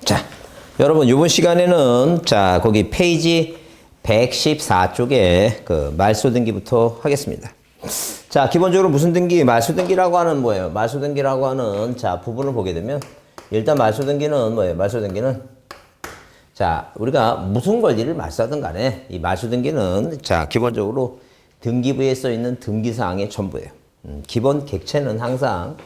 자, 여러분, 이번 시간에는, 자, 거기 페이지 114쪽에 그 말소 등기부터 하겠습니다. 자, 기본적으로 무슨 등기? 말소 등기라고 하는 뭐예요? 말소 등기라고 하는, 자, 부분을 보게 되면, 일단 말소 등기는 뭐예요? 말소 등기는, 자, 우리가 무슨 권리를 말소하든 간에, 이 말소 등기는, 자, 기본적으로 등기부에 써 있는 등기사항의 전부예요. 기본 객체는 항상,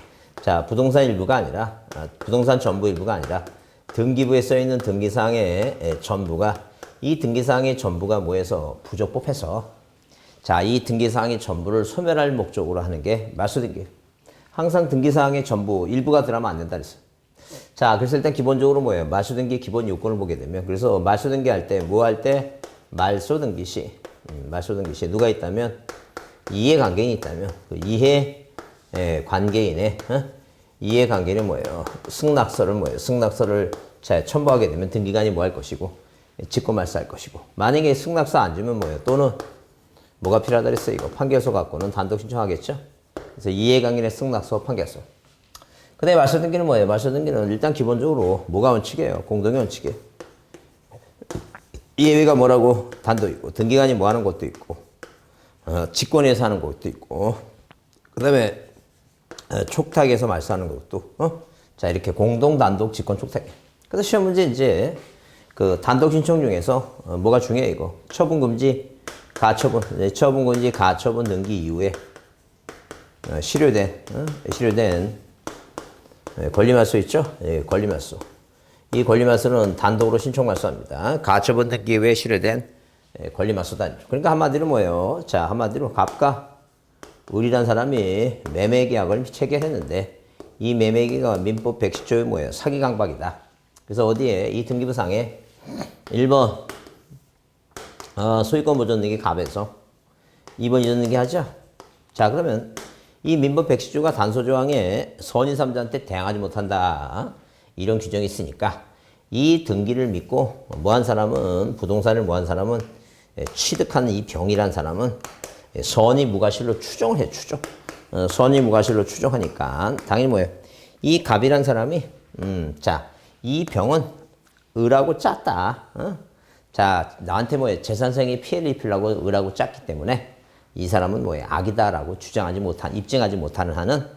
자, 부동산 일부가 아니라, 부동산 전부 일부가 아니라, 등기부에 써 있는 등기사항의 전부가, 이 등기사항의 전부가 뭐해서 부적법해서, 자, 이 등기사항의 전부를 소멸할 목적으로 하는 게 말소 등기예요. 항상 등기사항의 전부 일부가 들어가면 안 된다 그랬어요. 자, 그래서 일단 기본적으로 뭐예요? 말소 등기 기본 요건을 보게 되면, 그래서 말소 등기 할 때, 뭐 할 때? 말소 등기 시, 말소 등기 시 누가 있다면, 이해관계인이 있다면, 그 이해 관계인의, 이해관계인은 뭐예요? 승낙서를 뭐예요? 승낙서를 자, 첨부하게 되면 등기관이 뭐 할 것이고, 직권말소할 것이고, 만약에 승낙서 안 주면 뭐예요? 또는 뭐가 필요하다 그랬어요? 이거 판결서 갖고는 단독 신청하겠죠? 그래서 이해관계인의 승낙서, 판결서. 그 다음에 말소 등기는 뭐예요? 말소 등기는 일단 기본적으로 뭐가 원칙이에요? 공동의 원칙이에요. 예외가 뭐라고? 단독이고, 등기관이 뭐 하는 것도 있고, 직권에서 하는 것도 있고, 그 다음에 촉탁에서 말소하는 것도, 자, 이렇게 공동, 단독, 직권, 촉탁. 그래서 시험 문제 이제 그 단독 신청 중에서 뭐가 중요해, 이거? 처분금지, 가처분, 처분금지, 가처분 등기 이후에 실효된 권리말소 있죠? 예, 권리말소. 이 권리말소는 단독으로 신청말소합니다. 가처분 등기 이후에 실효된 권리말소다. 그러니까 한마디로 뭐예요? 자, 한마디로 갑과 을이란 사람이 매매계약을 체결했는데 이 매매계약은 민법 110조의 뭐예요? 사기강박이다. 그래서 어디에? 이 등기부상에 1번 소유권 보존 등기 갑에서 2번 이전 등기 하죠? 자, 그러면 이 민법 110조가 단서조항에 선인3자한테 대항하지 못한다. 이런 규정이 있으니까 이 등기를 믿고 뭐한 사람은 부동산을 뭐한 사람은 취득하는 이 병이란 사람은 선의 무과실로 추정을 해. 선의 무과실로 추정하니까 당연히 뭐예요? 이 갑이란 사람이 자, 이 병은 을하고 짰다. 자, 나한테 뭐예요? 재산상의 피해를 입히려고 을하고 짰기 때문에 이 사람은 뭐예요? 악이다라고 입증하지 못하는 한은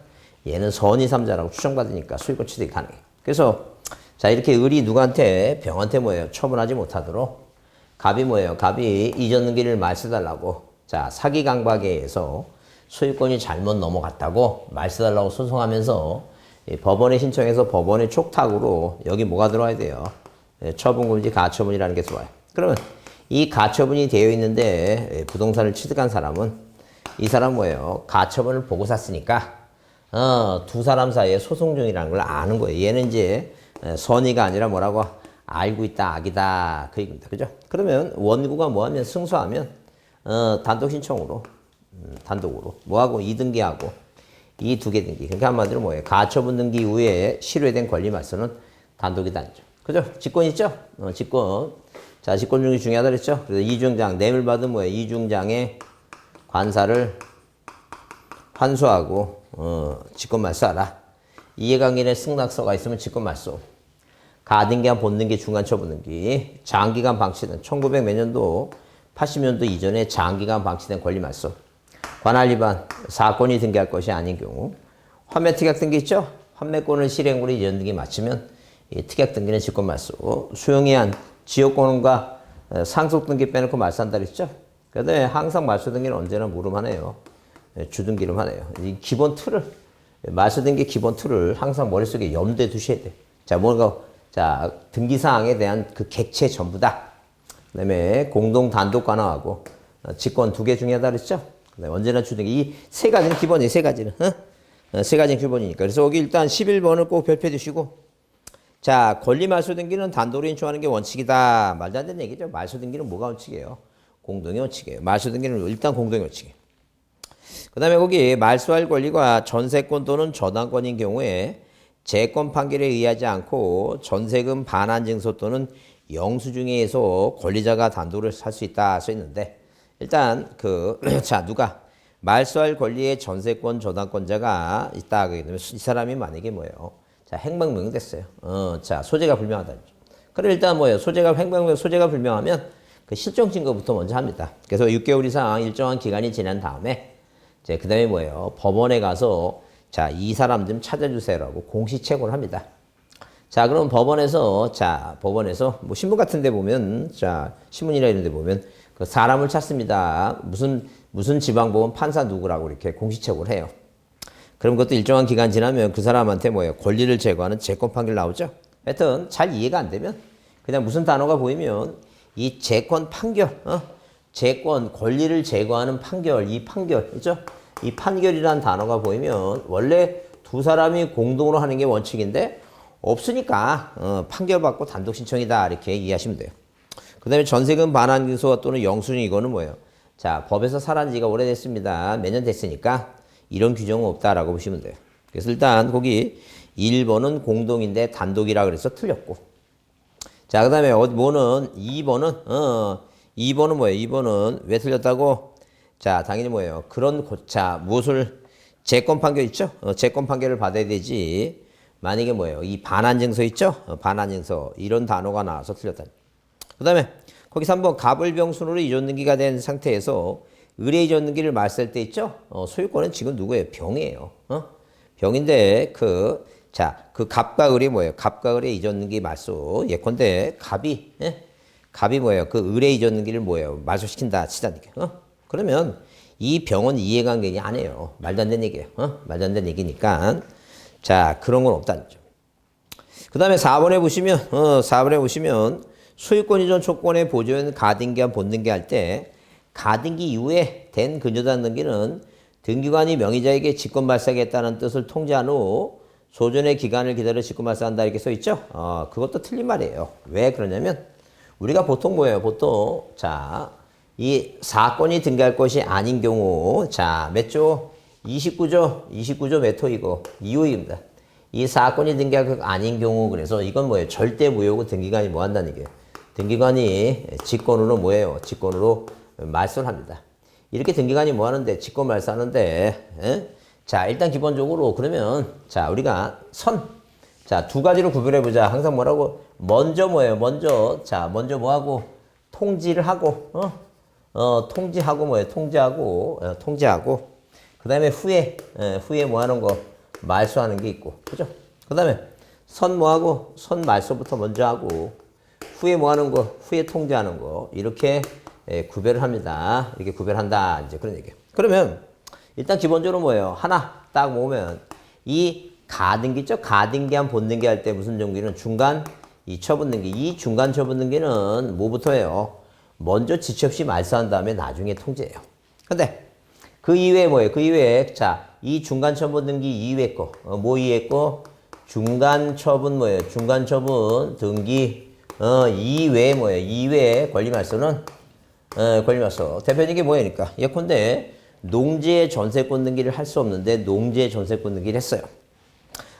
얘는 선의 3자라고 추정받으니까 소유권 취득이 가능해요. 그래서 자, 이렇게 을이 누구한테 병한테 뭐예요? 처분하지 못하도록 갑이 뭐예요? 갑이 이전 등기를 말소해달라고, 자, 사기 강박에 의해서 소유권이 잘못 넘어갔다고 말소해달라고 소송하면서 법원에 신청해서 법원의 촉탁으로 여기 뭐가 들어와야 돼요? 처분금지 가처분이라는 게 들어와요. 그러면 이 가처분이 되어 있는데 부동산을 취득한 사람은 이 사람 뭐예요? 가처분을 보고 샀으니까 두 사람 사이에 소송 중이라는 걸 아는 거예요. 얘는 이제 선의가 아니라 뭐라고 알고 있다, 악이다, 그 얘기입니다. 그죠? 그러면 원고가 뭐하면 승소하면 단독 신청으로 단독으로 뭐하고 이등기하고 이 두 개 등기. 그러니까 한마디로 뭐예요? 가처분 등기 이후에 실효된 권리 말소는 단독이다 아니죠. 그죠? 직권 있죠? 직권. 자, 직권 중에 중요하다 그랬죠? 그래서 이중장, 뇌물 받은 뭐예요? 이중장의 관사를 환수하고 직권 말소하라. 이해관계인의 승낙서가 있으면 직권 말소. 가등기한 본등기, 중간 처분등기, 장기간 방치된 1900 몇 년도 80년도 이전에 장기간 방치된 권리 말소. 관할 위반, 사건이 등기할 것이 아닌 경우. 환매 특약 등기 있죠? 환매권을 실행으로 이전 등기 마치면 이 특약 등기는 직권 말소. 수용의한 지역권과 상속 등기 빼놓고 말소한다 그랬죠? 그런데 항상 말소 등기는 언제나 무름하네요. 주등기름 하네요. 이 기본 틀을, 말소 등기 기본 틀을 항상 머릿속에 염두에 두셔야 돼. 자, 자, 등기사항에 대한 그 객체 전부다. 그 다음에 공동 단독 관할하고 직권 두 개 중에 하다 그랬죠? 언제나 주등기. 이 세 가지는 기본이에요, 세 가지는. 세 가지는 기본이니까. 그래서 여기 일단 11번을 꼭 별표해 두시고. 자, 권리 말소 등기는 단독으로 인정하는 게 원칙이다. 말도 안 되는 얘기죠. 말소 등기는 뭐가 원칙이에요? 공동의 원칙이에요. 말소 등기는 일단 공동의 원칙이에요. 그 다음에 거기 말소할 권리가 전세권 또는 저당권인 경우에 재권 판결에 의하지 않고 전세금 반환 증서 또는 영수증에 의해서 권리자가 단독으로 살 수 있다 써 있는데 일단 자, 누가 말소할 권리의 전세권 저당권자가 있다 하게 되면 이 사람이 만약에 뭐예요? 자, 행방명 됐어요. 자, 소재가 불명하다. 그럼 일단 뭐예요? 소재가 행방명 소재가 불명하면 그 실종 증거부터 먼저 합니다. 그래서 6개월 이상 일정한 기간이 지난 다음에 이제 그다음에 뭐예요? 법원에 가서 자, 이 사람 좀 찾아주세요라고 공시책을 합니다. 자, 그럼 법원에서 뭐 신문 같은 데 보면 자, 신문이나 이런 데 보면 그 사람을 찾습니다. 무슨 지방법원 판사 누구라고 이렇게 공시책을 해요. 그럼 그것도 일정한 기간 지나면 그 사람한테 뭐예요? 권리를 제거하는 재권 판결 나오죠? 하여튼 잘 이해가 안 되면 그냥 무슨 단어가 보이면 이 재권 판결, 재권, 권리를 제거하는 판결, 이 판결, 그죠? 이 판결이라는 단어가 보이면 원래 두 사람이 공동으로 하는 게 원칙인데 없으니까 판결받고 단독 신청이다 이렇게 이해하시면 돼요. 그 다음에 전세금 반환 기소 또는 영수증 이거는 뭐예요? 자, 법에서 살아난 지가 오래됐습니다. 몇 년 됐으니까 이런 규정은 없다라고 보시면 돼요. 그래서 일단 거기 1번은 공동인데 단독이라 그래서 틀렸고. 자, 그 다음에 뭐는 2번은 2번은 뭐예요? 2번은 왜 틀렸다고? 자, 당연히 뭐예요? 무엇을 재권 판결 있죠? 재권 판결을 받아야 되지. 만약에 뭐예요? 이 반환 증서 있죠? 반환 증서 이런 단어가 나와서 틀렸다. 그 다음에 거기 3번 갑을병순으로 이전등기가 된 상태에서 의뢰 이전등기를 말살 때 있죠? 소유권은 지금 누구예요? 병이에요. 병인데 그 갑과 을이 뭐예요? 갑과 을의 이전등기 말소. 예컨대 갑이 뭐예요? 그 을의 이전등기를 뭐예요? 말소시킨다 치자니까. 그러면 이 병은 이해관계이 아니에요. 말도 안 되는 얘기예요. 말도 안 되는 얘기니까 자, 그런 건 없다는 점. 그 다음에 4번에 보시면 소유권 이전 조건의 보존 가등기와 본등기 할 때 가등기 이후에 된 근저당 등기는 등기관이 명의자에게 직권 발사하겠다는 뜻을 통지한 후 소존의 기간을 기다려 직권 발사한다 이렇게 써 있죠? 그것도 틀린 말이에요. 왜 그러냐면 우리가 보통 뭐예요? 보통 이 사건이 등기할 것이 아닌 경우 몇 조? 29조 몇 호이고 2호입니다. 이 사건이 등기할 것 아닌 경우 그래서 이건 뭐예요? 절대 무효고 등기관이 뭐 한다는 얘기예요. 등기관이 직권으로 뭐예요? 직권으로 말소를 합니다. 이렇게 등기관이 뭐 하는데? 직권 말소하는데 자, 일단 기본적으로 그러면 우리가 두 가지로 구별해 보자. 항상 뭐라고? 먼저 뭐예요? 먼저 뭐하고? 통지를 하고 통지하고 뭐예요? 통지하고 그 다음에 후에 뭐 하는 거? 말소하는 게 있고. 그죠? 그 다음에 뭐하고? 말소부터 먼저 하고 후에 뭐 하는 거? 후에 통지하는 거. 이렇게 구별을 합니다. 이렇게 구별한다. 이제 그런 얘기예요. 그러면 일단 기본적으로 뭐예요? 하나 딱 모으면 이 가등기 있죠? 가등기한 본등기 할 때 무슨 등기는 중간 이 처분등기. 이 중간 처분등기는 뭐부터 해요? 먼저 지체 없이 말소한 다음에 나중에 통지해요. 근데 그 이외에 뭐예요? 그 이외에 이 중간 처분 등기 이외에 거. 뭐 이외에 거? 중간 처분 뭐예요? 중간 처분 등기 이외에 뭐예요? 이외에 권리 말소는 권리 말소. 대표적인 게 뭐니까? 예컨대 농지의 전세권 등기를 할 수 없는데 농지의 전세권 등기를 했어요.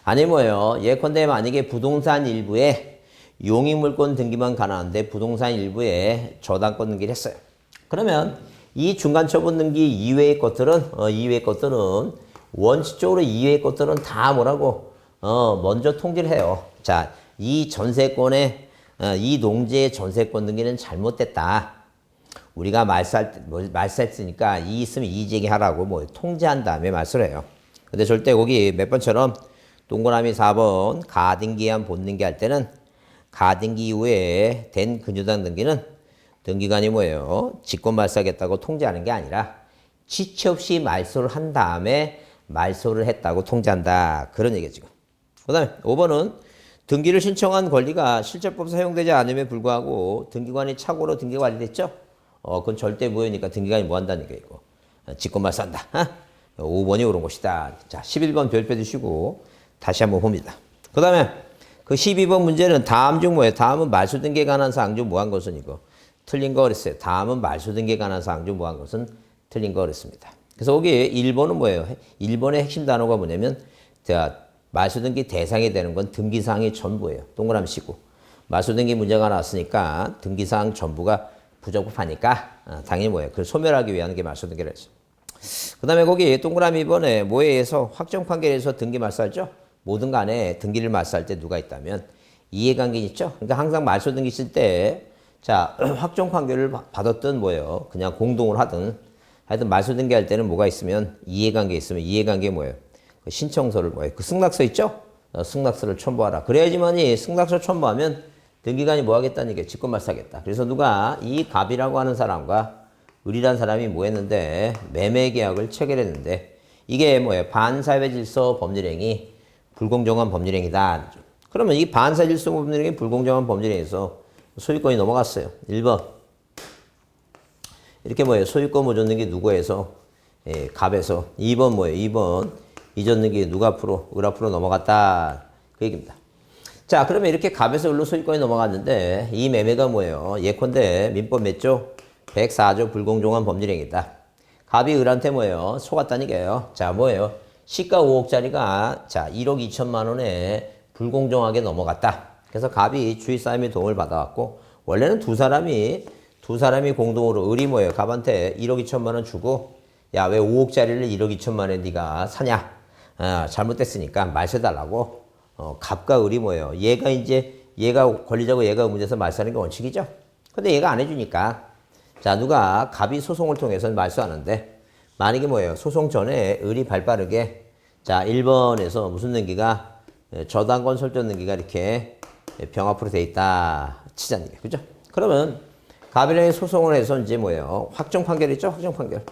아니 뭐예요? 예컨대 만약에 부동산 일부에 용익물권 등기만 가능한데 부동산 일부에 저당권 등기를 했어요. 그러면 이 중간 처분 등기 이외의 것들은 원칙적으로 이외의 것들은 다 뭐라고 먼저 통지를 해요. 자, 이 전세권의 이 농지의 전세권 등기는 잘못됐다. 우리가 말살했으니까 이 있으면 이의 제기하라고 뭐 통지한 다음에 말소를 해요. 근데 절대 거기 몇 번처럼 동그라미 4번 가등기한 본등기 할 때는 가등기 이후에 된 근저당 등기는 등기관이 뭐예요? 직권 말소하겠다고 통지하는 게 아니라 지체 없이 말소를 한 다음에 말소를 했다고 통지한다. 그런 얘기죠, 지금. 그 다음에 5번은 등기를 신청한 권리가 실제법 사용되지 않음에 불구하고 등기관이 착오로 등기가 완료됐죠? 그건 절대 무효니까 등기관이 뭐 한다는 얘기고. 직권 말소한다. 5번이 옳은 것이다. 자, 11번 별표 주시고 다시 한번 봅니다. 그 다음에 그 12번 문제는 다음 중 뭐예요? 다음은 말소 등기에 관한 사항 중 뭐한 것은 이거. 틀린 거 그랬어요. 다음은 말소 등기에 관한 사항 중 뭐한 것은 틀린 거 그랬습니다. 그래서 거기 1번은 뭐예요? 1번의 핵심 단어가 뭐냐면 말소 등기 대상이 되는 건 등기사항이 전부예요. 동그라미 치고. 말소 등기 문제가 나왔으니까 등기사항 전부가 부적합하니까 당연히 뭐예요? 그걸 소멸하기 위한 게 말소 등기를 했어요. 그 다음에 거기 동그라미 2번에 뭐에 의해서 확정 판결에서 등기 말소하죠? 뭐든 간에 등기를 말소할 때 누가 있다면 이해관계 있죠? 그러니까 항상 말소 등기 쓸 때, 자, 확정 판결을 받았든 뭐예요? 그냥 공동을 하든, 하여튼 말소 등기 할 때는 뭐가 있으면 이해관계 있으면 이해관계 뭐예요? 그 신청서를 뭐예요? 그 승낙서 있죠? 승낙서를 첨부하라. 그래야지만이 승낙서 첨부하면 등기관이 뭐 하겠다는 게 직권말소하겠다. 그래서 누가 이 갑이라고 하는 사람과 을이라는 사람이 뭐 했는데 매매계약을 체결했는데 이게 뭐예요? 반사회질서 법률행위 불공정한 법률행위다. 그러면 이 반사질서 법률행위 불공정한 법률행위에서 소유권이 넘어갔어요. 1번 이렇게 뭐예요? 소유권 보존등기 누구에서? 예, 갑에서. 2번 뭐예요? 2번 이전등기 누가 앞으로? 을 앞으로 넘어갔다. 그 얘기입니다. 자, 그러면 이렇게 갑에서 을로 소유권이 넘어갔는데 이 매매가 뭐예요? 예컨대 민법 몇 조? 104조 불공정한 법률행위다. 갑이 을한테 뭐예요? 속았다는 얘기예요. 자, 뭐예요? 시가 5억짜리가 자 1억 2천만 원에 불공정하게 넘어갔다. 그래서 갑이 주의사님의 도움을 받아왔고 원래는 두 사람이 공동으로 을이 뭐예요? 갑한테 1억 2천만 원 주고 야, 왜 5억짜리를 1억 2천만 원에 네가 사냐? 잘못됐으니까 말세달라고 갑과 을이 뭐예요? 얘가 권리자고 얘가 의무자에서 말소하는 게 원칙이죠. 근데 얘가 안 해주니까 자 누가 갑이 소송을 통해서 말소하는데 만약에 뭐예요? 소송 전에 을이 발빠르게 자 1번에서 무슨 등기가 저당권 설정 등기가 이렇게 병 앞으로 돼 있다 치자는 게 그죠? 그러면 갑이랑 소송을 해서 이제 뭐예요? 확정 판결이죠? 확정 판결.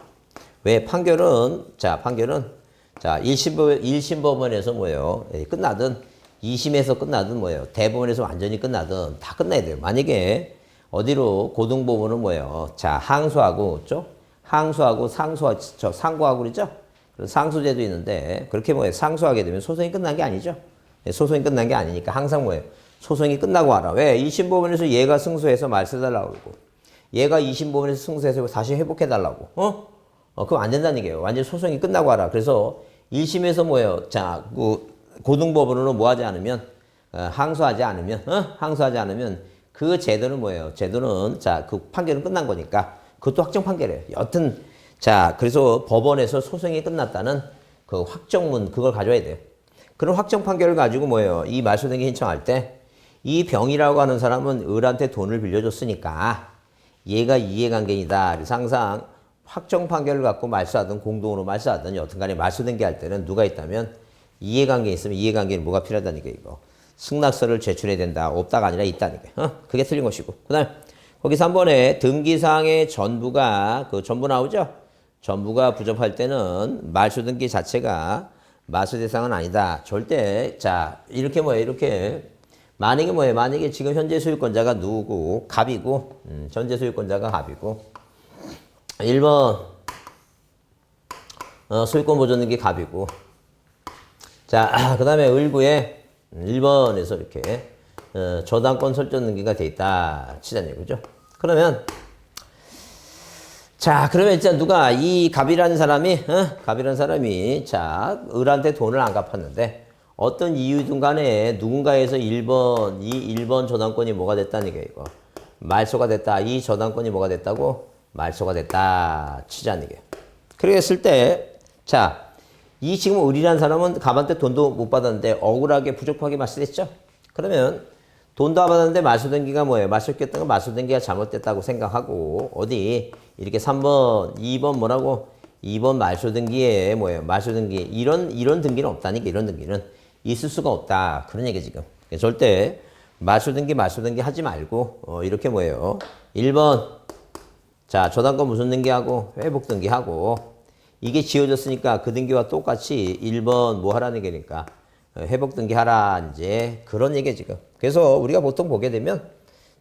왜 판결은 자 1심 법원에서 뭐예요? 끝나든 2심에서 끝나든 뭐예요? 대법원에서 완전히 끝나든 다 끝나야 돼요. 만약에 어디로 고등법원은 뭐예요? 자 항소하고 상고하고 그러죠? 상소제도 있는데 그렇게 뭐예요? 상소하게 되면 소송이 끝난 게 아니죠. 소송이 끝난 게 아니니까 항상 뭐예요? 소송이 끝나고 와라. 왜? 1심 법원에서 얘가 승소해서 말세달라고 그러고 얘가 2심 법원에서 승소해서 다시 회복해달라고. 그거 안 된다는 얘기예요. 완전 소송이 끝나고 와라. 그래서 1심에서 뭐예요? 자, 고등법원으로 뭐 하지 않으면 항소하지 않으면 그 제도는 뭐예요? 제도는 자, 그 판결은 끝난 거니까 그것도 확정 판결이에요. 여튼 자, 그래서 법원에서 소송이 끝났다는 그 확정문 그걸 가져야 돼요. 그런 확정 판결을 가지고 뭐예요? 이 말소등기 신청할 때 이 병이라고 하는 사람은 을한테 돈을 빌려줬으니까 얘가 이해관계이다. 그래서 항상 확정 판결을 갖고 말소하든 공동으로 말소하든 여튼간에 말소등기 할 때는 누가 있다면 이해관계 있으면 이해관계는 뭐가 필요하다는 게 이거. 승낙서를 제출해야 된다. 없다가 아니라 있다는 게. 그게 틀린 것이고. 그 다음 거기 3번에 등기사항의 전부가 전부 나오죠? 전부가 부접할 때는 말소등기 자체가 말소 대상은 아니다. 절대 자 이렇게 뭐예요? 이렇게 만약에 뭐예요? 만약에 지금 현재 소유권자가 누구고 갑이고 현재 소유권자가 갑이고 1번 소유권 보존등기 갑이고 자 그 다음에 을구에 1번에서 이렇게 저당권 설정 등기가 돼 있다 치자니 그죠? 그러면 자 그러면 일단 누가 이 갑이라는 사람이 자 을한테 돈을 안 갚았는데 어떤 이유든 간에 누군가에서 1번 저당권이 뭐가 됐다는 얘기예요 이거 말소가 됐다. 이 저당권이 뭐가 됐다고? 말소가 됐다 치자는 얘기예요. 그렇게 했을 때 자 이 지금 을이라는 사람은 갑한테 돈도 못 받았는데 억울하게 부족하게 말소됐죠? 그러면 돈도 안 받았는데 말소등기가 뭐예요? 말소했던 건 말소등기가 잘못됐다고 생각하고 어디 이렇게 3번, 2번 뭐라고? 2번 말소등기에 뭐예요? 말소등기 이런 등기는 없다니까 이런 등기는 있을 수가 없다. 그런 얘기 지금. 절대 말소등기 하지 말고 이렇게 뭐예요? 1번 자 저당권 무슨 등기하고 회복등기하고 이게 지어졌으니까 그 등기와 똑같이 1번 뭐 하라는 얘기니까 회복등기 하라 이제 그런 얘기 지금. 그래서 우리가 보통 보게 되면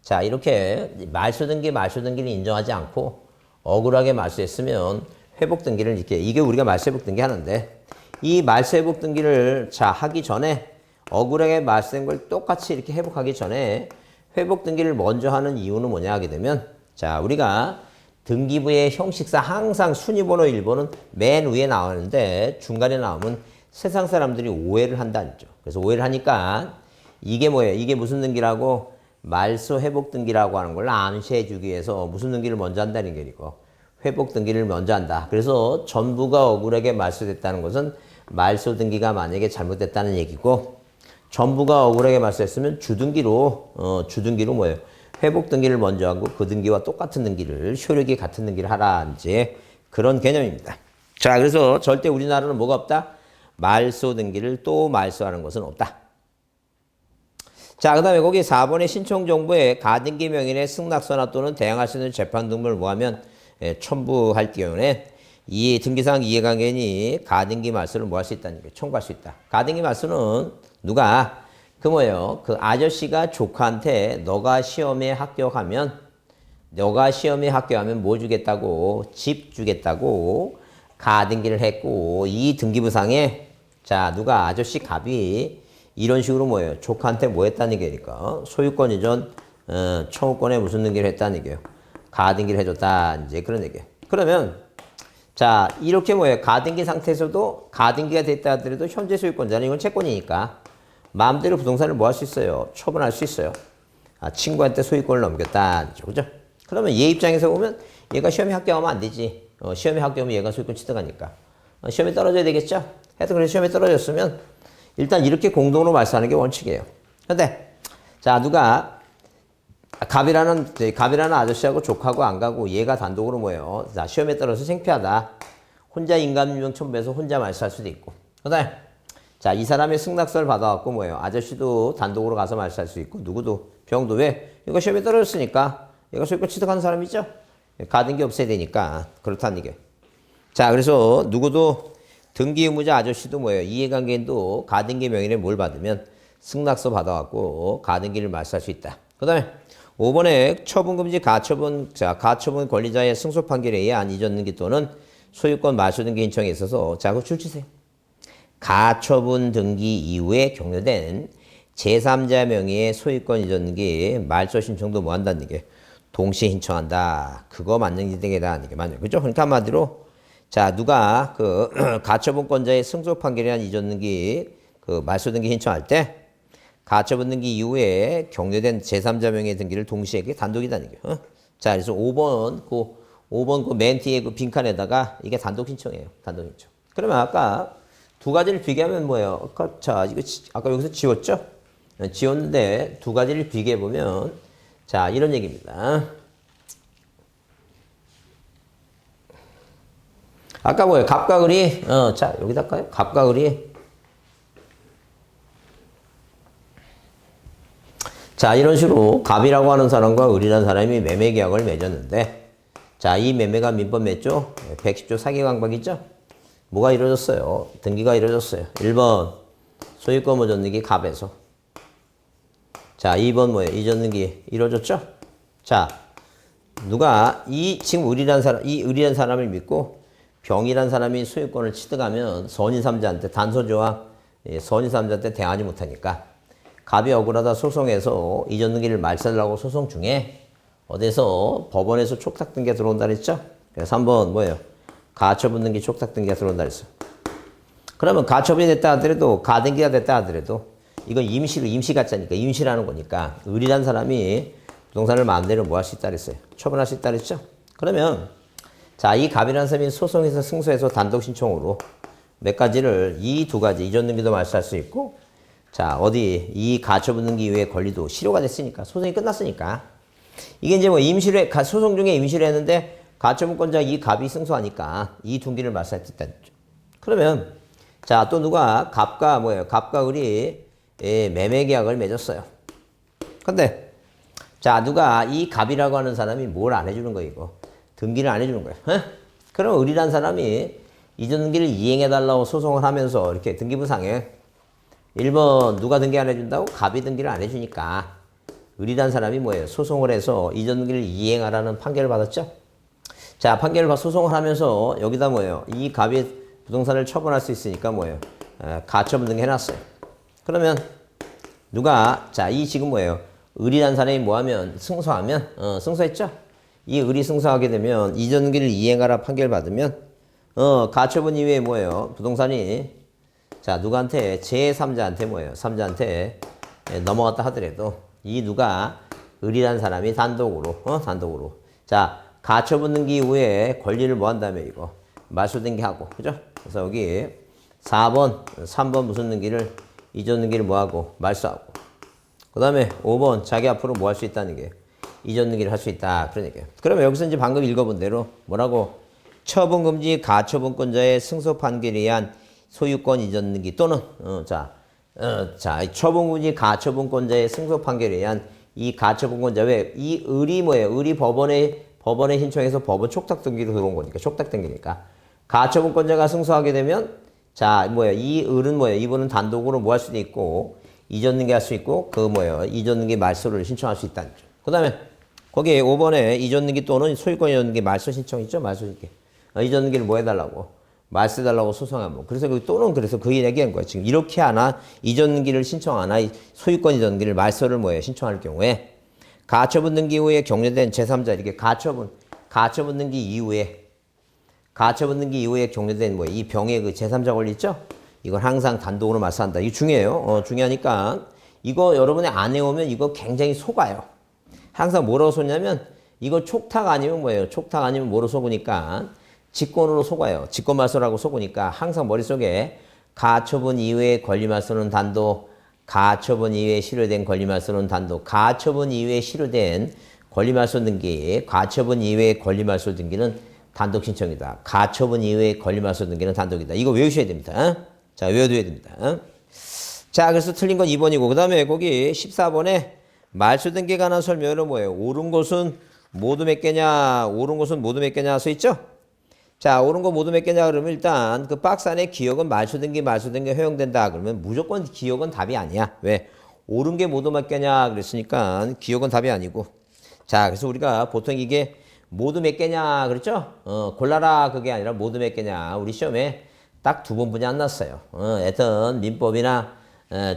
자 이렇게 말소등기를 인정하지 않고 억울하게 말소했으면 회복등기를 이렇게 이게 우리가 말소회복등기 하는데 이 말소회복등기를 자 하기 전에 억울하게 말소된 걸 똑같이 이렇게 회복하기 전에 회복등기를 먼저 하는 이유는 뭐냐 하게 되면 자 우리가 등기부의 형식상 항상 순위번호 1번은 맨 위에 나오는데 중간에 나오면 세상 사람들이 오해를 한다는 거죠. 그래서 오해를 하니까 이게 뭐예요? 이게 무슨 등기라고? 말소 회복 등기라고 하는 걸 암시해 주기 위해서 무슨 등기를 먼저 한다는 게 이거. 회복 등기를 먼저 한다. 그래서 전부가 억울하게 말소됐다는 것은 말소 등기가 만약에 잘못됐다는 얘기고 전부가 억울하게 말소했으면 주등기로 뭐예요? 회복 등기를 먼저 하고 그 등기와 똑같은 등기를 효력이 같은 등기를 하라 이제 그런 개념입니다. 자, 그래서 절대 우리나라는 뭐가 없다? 말소 등기를 또 말소하는 것은 없다. 자, 그 다음에 거기 4번의 신청 정보에 가등기 명인의 승낙서나 또는 대항할 수 있는 재판 등을 뭐하면 첨부할 경우에 이 등기상 이해관계인이 가등기 말소를 뭐 할 수 있다는 게 청구할 수 있다. 가등기 말소는 누가 그 아저씨가 조카한테 너가 시험에 합격하면 뭐 주겠다고 집 주겠다고 가등기를 했고 이 등기부상에 자 누가 아저씨 갑이 이런 식으로 조카한테 뭐 했다는 얘기니까 소유권 이전 청구권에 무슨 등기를 했다는 얘기예요. 가등기를 해줬다 이제 그런 얘기예요. 그러면 자 이렇게 가등기 상태에서도 가등기가 됐다 하더라도 현재 소유권자는 이건 채권이니까 마음대로 부동산을 뭐 할 수 있어요? 처분할 수 있어요. 친구한테 소유권을 넘겼다. 그죠? 그러면 얘 입장에서 보면 얘가 시험에 합격하면 안 되지. 시험에 합격하면 얘가 소유권 취득하니까. 시험에 떨어져야 되겠죠? 하여튼 그래서 시험에 떨어졌으면 일단 이렇게 공동으로 말소하는 게 원칙이에요. 근데 자 누가 갑이라는 아저씨하고 조카하고 안 가고 얘가 단독으로 자 시험에 떨어져서 창피하다. 혼자 인감증명 첨부해서 혼자 말소할 수도 있고. 그다음에 자, 이 사람의 승낙서를 받아갖고 아저씨도 단독으로 가서 말소할 수 있고, 누구도, 병도 왜? 이거 시험에 떨어졌으니까, 얘가 소유권 취득하는 사람이죠? 가등기 없애야 되니까, 그렇다는 얘기예요. 자, 그래서 누구도 등기 의무자 아저씨도 이해관계인도 가등기 명인에 뭘 받으면 승낙서 받아갖고 가등기를 말소할 수 있다. 그 다음에 5번에 처분금지 가처분 권리자의 승소 판결에 의한 이전 등기 또는 소유권 말소 등기 신청에 있어서 자, 그거 줄치세요. 가처분 등기 이후에 종료된 제3자 명의의 소유권 이전 등기 말소 신청도 뭐 한다는 얘기예요. 동시에 신청한다. 그거 맞는 이득이다. 이게 맞아요. 그죠? 그러니까 한마디로 자, 누가 가처분권자의 승소 판결이란 이전 등기 말소 등기 신청할 때 가처분 등기 이후에 종료된 제3자 명의의 등기를 동시에 단독이다는 얘기예요. 자, 그래서 5번 맨 뒤에 빈칸에다가 이게 단독 신청이에요. 단독 신청. 그러면 아까 두 가지를 비교하면 뭐예요? 자, 이거 아까 여기서 지웠죠? 지웠는데 두 가지를 비교해 보면 자, 이런 얘기입니다. 아까 갑과 을이 자, 여기다 할까요? 갑과 을이 자, 이런 식으로 갑이라고 하는 사람과 을이라는 사람이 매매 계약을 맺었는데 자, 이 매매가 민법 몇 조? 110조 사기강박이죠? 뭐가 이루어졌어요? 등기가 이루어졌어요. 1번 소유권 모전등기 갑에서. 자, 2번 이전 등기 이루어졌죠? 자, 누가 지금 을이라는 사람을 믿고 병이라는 사람이 소유권을 취득하면 선인3자한테 단서조항 선인3자한테 대항하지 못하니까 갑이 억울하다 소송해서 이전 등기를 말살하고 소송 중에 어디서 법원에서 촉탁 등기가 들어온다 그랬죠? 그래서 3번 가처분 등기 촉탁 등기가 들어온다 그랬어. 그러면 가처분이 됐다 하더라도 가등기가 됐다 하더라도 이건 임시가짜니까 임시라는 거니까 을이라는 사람이 부동산을 마음대로 뭐 할 수 있다 그랬어요. 처분할 수 있다 그랬죠. 그러면 자, 이 갑이라는 사람이 소송에서 승소해서 단독 신청으로 몇 가지를 이 두 가지 이전 등기도 말소할 수 있고 자, 이 가처분 등기 이후에 권리도 실효가 됐으니까 소송이 끝났으니까 이게 이제 소송 중에 임시로 했는데 가처분권자 이 갑이 승소하니까 이 등기를 말소할 수 있다는 거죠. 그러면 자, 또 누가 갑과 을이 매매 계약을 맺었어요. 근데 자, 누가 이 갑이라고 하는 사람이 뭘 안 해주는 거예요, 이거. 등기를 안 해주는 거예요. 그럼 을이라는 사람이 이전 등기를 이행해달라고 소송을 하면서 이렇게 등기부상에 1번 누가 등기 안 해준다고? 갑이 등기를 안 해주니까 을이라는 사람이 소송을 해서 이전 등기를 이행하라는 판결을 받았죠? 자, 소송을 하면서 여기다 이 갑이 부동산을 처분할 수 있으니까 가처분 등기 해놨어요. 그러면 누가 자, 지금 을이라는 사람이 승소하면 승소했죠? 이 을이 승소하게 되면 이전 등기를 이행하라 판결 받으면 가처분 이후에 부동산이 자, 누구한테 제3자한테 3자한테 넘어갔다 하더라도 이 누가 을이라는 사람이 단독으로 자, 가처분 등기 이후에 권리를 뭐 한다며 이거 말소 등기하고 그죠? 그래서 여기 4번, 3번 무슨 등기를 이전 등기를 뭐하고 말소하고 그 다음에 5번 자기 앞으로 뭐 할 수 있다는 게 이전 등기를 할 수 있다 그런 얘기예요. 그러면 여기서 이제 방금 읽어본 대로 뭐라고 처분금지 가처분권자의 승소 판결에 의한 소유권 이전 등기 또는 처분금지 가처분권자의 승소 판결에 의한 이 가처분권자 왜 이 을이 뭐예요? 을이 법원에 신청해서 법원 촉탁 등기로 들어온 거니까 촉탁 등기니까 가처분권자가 승소하게 되면 이 을은 뭐예요? 이분은 단독으로 뭐 할 수도 있고 이전 등기 할 수 있고 이전 등기 말소를 신청할 수 있다는 점. 그다음에 거기 5번에 이전 등기 또는 소유권 이전 등기 말소 신청 있죠? 말소 신청. 이전 등기를 뭐 해달라고? 말소해달라고 소송하면. 그래서 그래서 그 얘기한 거야. 지금 이렇게 하나 이전 등기를 신청 하나 소유권 이전 등기를 말소를 신청할 경우에 가처분 등기 이후에 격려된 제3자 이렇게 가처분 등기 이후에 격려된 이 병의 그 제3자 권리 있죠? 이걸 항상 단독으로 말소한다. 이거 중요해요. 중요하니까 이거 여러분이 안 해오면 이거 굉장히 속아요. 항상 뭐라고 속냐면 이거 촉탁 아니면 뭐예요? 촉탁 아니면 뭐로 속으니까 직권으로 속아요. 직권 말소라고 속으니까 항상 머릿속에 가처분 이후에 권리 말소는 단독, 가처분 이후에 실효된 권리 말소는 단독, 가처분 이후에 실효된 권리 말소 등기, 가처분 이후에 권리 말소 등기는 단독 신청이다. 가처분 이후에 권리 말소 등기는 단독이다. 이거 외우셔야 됩니다. 자, 외워둬야 됩니다. 자, 그래서 틀린 건 2번이고 그 다음에 거기 14번에 말소 등기에 관한 설명은 뭐예요? 옳은 것은 모두 몇 개냐? 옳은 것은 모두 몇 개냐? 써 있죠? 자, 옳은 거 모두 몇 개냐? 그러면 일단 그 박스 안에 기억은 말소 등기 허용된다. 그러면 무조건 기억은 답이 아니야. 왜? 옳은 게 모두 몇 개냐? 그랬으니까 기억은 답이 아니고. 자, 그래서 우리가 보통 이게 모두 몇 개냐? 그랬죠? 골라라. 그게 아니라 모두 몇 개냐? 우리 시험에 딱 2번 분이 안 났어요. 하여튼 민법이나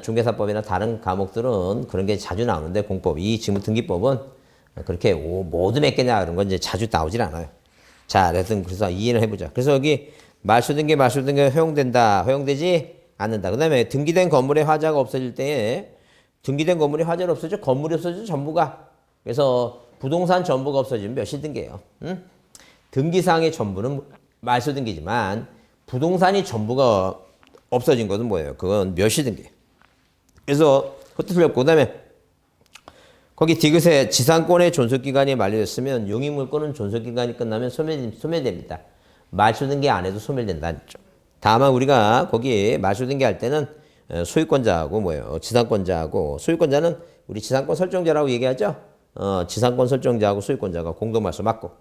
중개사법이나 다른 과목들은 그런 게 자주 나오는데 공법, 지금 등기법은 그렇게 모두 몇 개냐 그런 건 이제 자주 나오질 않아요. 자, 하여튼 그래서 이해를 해보자. 그래서 여기 말소 등기 허용된다, 허용되지 않는다. 그 다음에 등기된 건물의 화자가 없어질 때에 등기된 건물이 화자로 없어져 건물이 없어져 전부가. 그래서 부동산 전부가 없어지면 몇시 등기예요. 응? 등기상의 전부는 말소 등기지만 부동산이 전부가 없어진 것은 뭐예요? 그건 몇시 등기. 그래서 그것도 틀렸고 그다음에 거기 디귿에 지상권의 존속기간이 만료됐으면 용익물권은 존속기간이 끝나면 소멸됩니다. 말소 등기 안 해도 소멸된다는 점. 다만 우리가 거기 말소 등기 할 때는 소유권자하고 지상권자하고 소유권자는 우리 지상권 설정자라고 얘기하죠. 지상권 설정자하고 소유권자가 공동 말소 맞고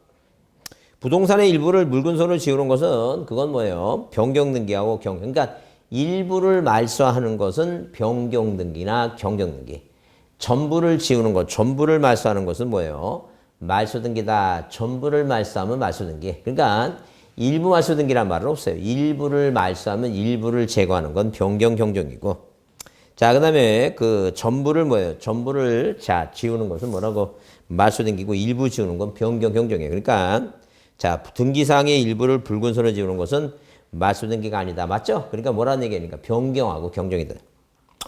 부동산의 일부를 물건손을 지우는 것은 그건 변경등기하고 그러니까 일부를 말소하는 것은 변경등기나 경경등기. 전부를 지우는 것, 전부를 말소하는 것은 말소등기다. 전부를 말소하면 말소등기. 그러니까 일부 말소등기란 말은 없어요. 일부를 말소하면 일부를 제거하는 건 변경 경정이고. 자, 그다음에 그 전부를 전부를 지우는 것은 말소등기고 일부 지우는 건 변경 경정이에요. 그러니까 자, 등기상의 일부를 붉은 선을 지우는 것은 말소 등기가 아니다. 맞죠? 그러니까 뭐라는 얘기입니까? 변경하고 경정이다.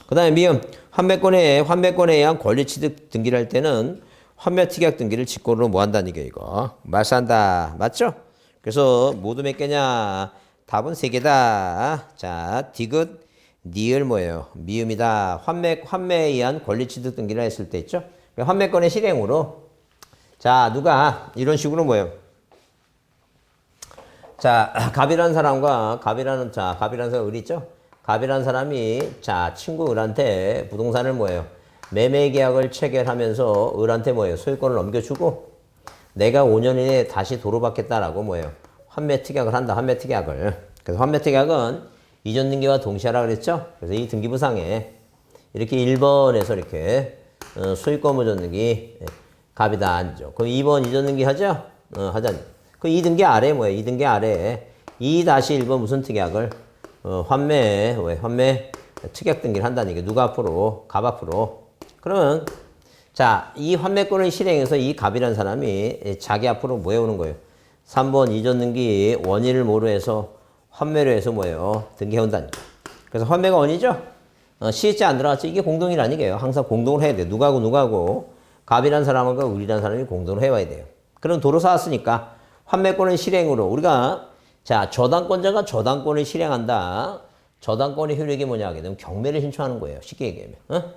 그 다음에 미음, 환매권에 의한 권리 취득 등기를 할 때는 환매 특약 등기를 직권으로 뭐 한다는 얘기예요, 이거. 말소한다. 맞죠? 그래서 모두 몇 개냐? 답은 3개다. 자, 디귿, 니을 미음이다. 환매에 의한 권리 취득 등기를 했을 때 있죠? 환매권의 실행으로. 자, 누가 이런 식으로 자, 갑이라는 사람과 갑이라는 사람 을 있죠? 갑이라는 사람이 친구 을한테 부동산을 매매 계약을 체결하면서 을한테 소유권을 넘겨주고 내가 5년 이내에 다시 도로받겠다라고 환매 특약을 한다. 환매 특약을. 그래서 환매 특약은 이전 등기와 동시하라 그랬죠? 그래서 이 등기부상에 이렇게 1번에서 이렇게 소유권 무전 등기 갑이다 앉죠. 그럼 2번 이전 등기 하죠? 하잖아요. 그 2등기 아래 2등기 아래에 2-1번 무슨 특약을 환매 특약 등기를 한다는 게 누가 앞으로? 갑 앞으로. 그러면 자, 이 환매권을 실행해서 이 갑이라는 사람이 자기 앞으로 뭐 해오는 거예요? 3번 이전 등기 원인을 뭐로 해서 환매로 해서 등기해온다는 거예요. 그래서 환매가 원이죠? 시혜자 안 들어갔죠? 이게 공동이라는 얘기예요. 항상 공동을 해야 돼요. 누가하고 갑이라는 사람과 을이라는 사람이 공동을 해와야 돼요. 그럼 도로 사왔으니까 환매권의 실행으로 우리가 저당권자가 저당권을 실행한다. 저당권의 효력이 뭐냐 하게 되면 경매를 신청하는 거예요. 쉽게 얘기하면.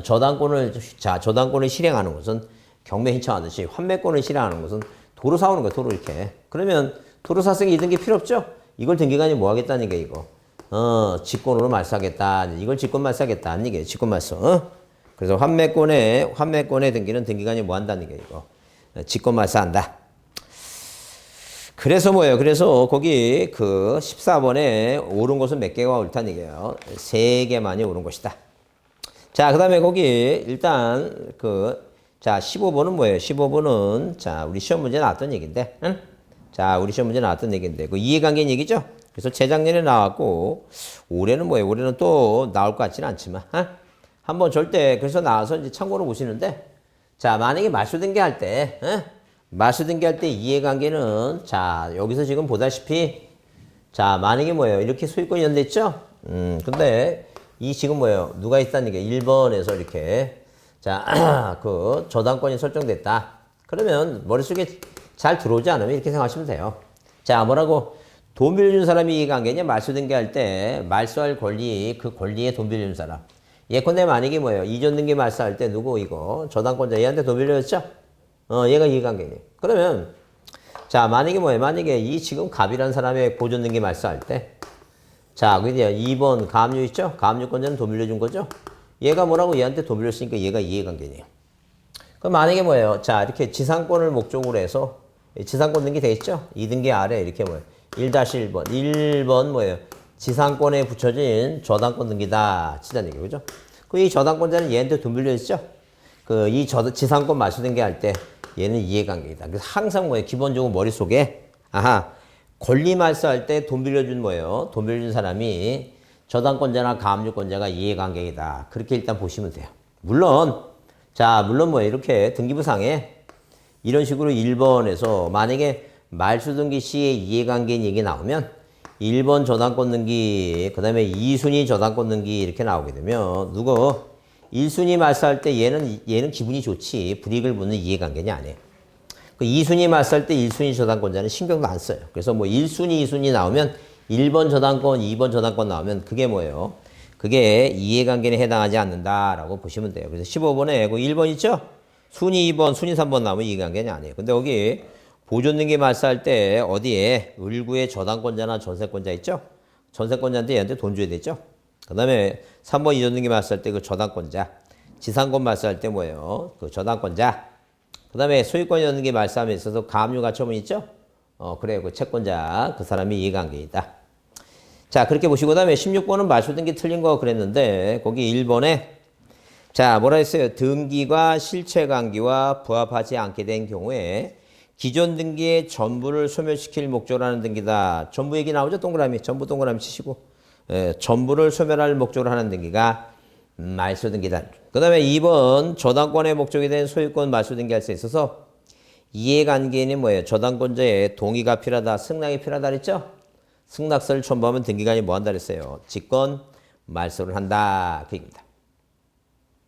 저당권을 실행하는 것은 경매 신청하듯이 환매권을 실행하는 것은 도로 사오는 거예요. 도로 이렇게. 그러면 도로 사성이 이 등기 필요 없죠? 이걸 등기관이 뭐 하겠다는 게 이거. 직권으로 말소하겠다. 이걸 직권 말소하겠다. 이게 직권 말소. 그래서 환매권의 등기는 등기관이 뭐 한다는 게 이거. 직권 말소한다. 그래서 뭐예요? 그래서 거기 그 14번에 옳은 것은 몇 개가 옳다는 얘기예요. 3개만이 옳은 것이다. 자, 그 다음에 거기 일단 자, 15번은 뭐예요? 15번은 자, 우리 시험 문제 나왔던 얘기인데, 응? 자, 우리 시험 문제 나왔던 얘기인데, 그 이해관계 얘기죠? 그래서 재작년에 나왔고, 올해는 뭐예요? 올해는 또 나올 것 같지는 않지만, 한번 절대, 그래서 나와서 이제 참고로 보시는데, 자, 만약에 말소등기할 때, 말소등기할 때 이해관계는, 자, 여기서 지금 보다시피, 자, 만약에 뭐예요? 이렇게 소유권이 연대했죠? 근데, 이 지금 뭐예요? 누가 있다는 게 1번에서 이렇게, 자, 그 저당권이 설정됐다. 그러면 머릿속에 잘 들어오지 않으면 이렇게 생각하시면 돼요. 자, 뭐라고? 돈 빌려준 사람이 이해관계냐? 말소등기할 때 말소할 권리, 그 권리에 돈 빌려준 사람. 예컨대 만약에 뭐예요? 이전 등기 말소할 때 누구 이거? 저당권자 얘한테 돈 빌려줬죠? 얘가 이해관계니. 그러면 자, 만약에 뭐예요? 만약에 이 지금 갑이라는 사람의 보존 등기 말소할 때 자, 그게 2번 가압류 있죠? 가압류권자는 돈 빌려준 거죠? 얘가 뭐라고 얘한테 돈 빌렸으니까 얘가 이해관계네요. 그럼 만약에 뭐예요? 자, 이렇게 지상권을 목적으로 해서 지상권 등기 돼 있죠? 이 등기 아래 이렇게 뭐예요? 1-1번. 1번 뭐예요? 지상권에 붙여진 저당권 등기다. 치자는 얘기, 그죠? 그 이 저당권자는 얘한테 돈 빌려줬죠? 이 지상권 말소 등기할 때 얘는 이해관계이다. 그래서 항상 뭐예요? 기본적으로 머릿속에 권리 말소할 때 돈 빌려준 뭐예요? 돈 빌려준 사람이 저당권자나 가압류권자가 이해관계이다. 그렇게 일단 보시면 돼요. 물론 뭐예요? 이렇게 등기부상에 이런 식으로 1번에서 만약에 말소등기 시에 이해관계인 얘기 나오면 1번 저당권 등기, 그 다음에 2순위 저당권 등기 이렇게 나오게 되면 누구 1순위 말소할 때 얘는 기분이 좋지 불이익을 붙는 이해관계냐 안 해요. 그 2순위 말소할 때 1순위 저당권자는 신경도 안 써요. 그래서 뭐 1순위, 2순위 나오면 1번 저당권, 2번 저당권 나오면 그게 뭐예요? 그게 이해관계에 해당하지 않는다라고 보시면 돼요. 그래서 15번에 그 1번 있죠? 순위 2번, 순위 3번 나오면 이해관계는 아니에요. 근데 여기 보존등기 말소할 때 어디에 을구의 저당권자나 전세권자 있죠? 전세권자한테 얘한테 돈 줘야 되죠? 그 다음에 3번 이전등기 말소할 때 그 저당권자, 지상권 말소할 때 뭐예요? 그 저당권자. 그 다음에 소유권 이전등기 말소함에 있어서 가압류 가처분 있죠? 그래, 그 채권자, 그 사람이 이해관계이다. 자, 그렇게 보시고, 그 다음에 16번은 말소등기 틀린 거 그랬는데, 거기 1번에, 자, 뭐라 했어요? 등기가 실체관계와 부합하지 않게 된 경우에, 기존 등기의 전부를 소멸시킬 목적으로 하는 등기다. 전부 얘기 나오죠? 동그라미. 전부 동그라미 치시고, 전부를 소멸할 목적으로 하는 등기가 말소등기다. 그 다음에 2번, 저당권의 목적이 된 소유권 말소등기할 수 있어서, 이해관계인이 뭐예요? 저당권자의 동의가 필요하다, 승낙이 필요하다 그랬죠? 승낙서를 첨부하면 등기관이 뭐 한다 그랬어요? 직권 말소를 한다. 그 얘기입니다.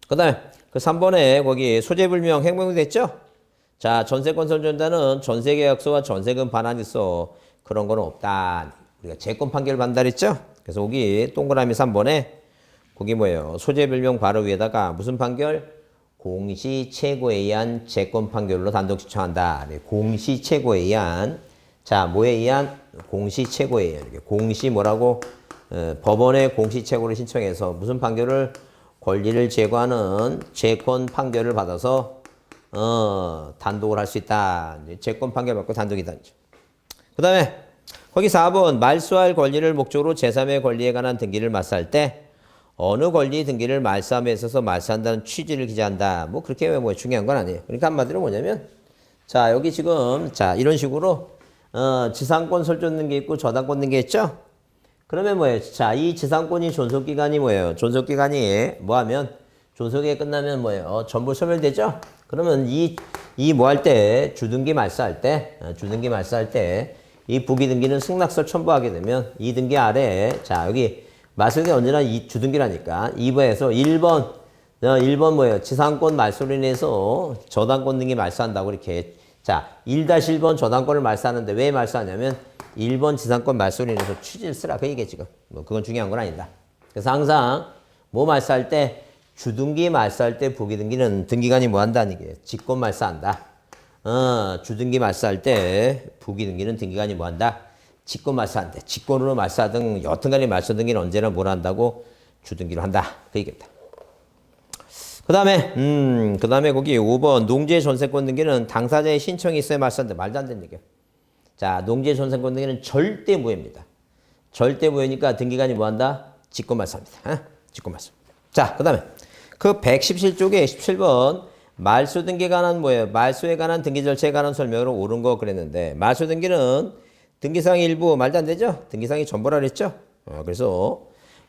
그 다음에 그 3번에 거기 소재불명 행명이 됐죠? 자, 전세권 선정자는 전세계약서와 전세금 반환 있어. 그런 거는 없다. 우리가 재권 판결 받는다 그랬죠? 그래서 거기 동그라미 3번에 거기 뭐예요? 소재불명 바로 위에다가 무슨 판결? 공시 최고에 의한 재권 판결로 단독 신청한다. 네, 공시 최고에 의한 자 뭐에 의한 공시 최고에 의한 이렇게 공시 뭐라고 법원에 공시 최고를 신청해서 무슨 판결을 권리를 제거하는 재권 판결을 받아서 단독을 할 수 있다. 재권 판결 받고 단독이다. 그 다음에 거기 4번 말소할 권리를 목적으로 제3의 권리에 관한 등기를 말소할 때 어느 권리 등기를 말소함에 있어서 말소한다는 취지를 기재한다. 뭐 그렇게 뭐 중요한 건 아니에요. 그러니까 한마디로 뭐냐면 자 여기 지금 자 이런 식으로 지상권 설정 등기 있고 저당권 등기 있죠. 그러면 뭐예요? 자 이 지상권이 존속기간이 뭐예요? 존속기간이 뭐하면 존속이 끝나면 뭐예요? 전부 소멸되죠. 그러면 이 뭐 할 때 주등기 말소할 때 이 부기등기는 승낙서 첨부하게 되면 이 등기 아래 자 여기 말소등기 언제나 이 주등기라니까 2번에서 1번 뭐예요? 지상권 말소로 인해서 저당권 등기 말소한다고 이렇게 자 1-1번 저당권을 말소하는데 왜 말소하냐면 1번 지상권 말소로 인해서 취지를 쓰라. 그 얘기야, 지금. 뭐, 그건 중요한 건 아니다. 그래서 항상 뭐 말소할 때, 주등기 말소할 때 부기등기는 등기관이 뭐 한다는 얘기예요. 직권 말소한다. 주등기 말소할 때 부기등기는 등기관이 뭐 한다? 직권 말소한대. 직권으로 말소하든 여튼간에 말소 등기는 언제나 뭘 한다고? 주등기로 한다. 그 얘기겠다. 그 다음에 거기 5번 농지의 전세권 등기는 당사자의 신청이 있어야 말소한다. 말도 안 되는 얘기야. 자, 농지의 전세권 등기는 절대 무효입니다. 절대 무효니까 등기관이 뭐 한다? 직권 말소합니다. 직권 말소. 자, 그 다음에 그 117쪽에 17번 말소 등기에 관한 뭐예요? 말소에 관한 등기 절차에 관한 설명으로 옳은 거 그랬는데 말소 등기는 등기사항 일부 말도 안 되죠? 등기사항이 전부라 그랬죠? 그래서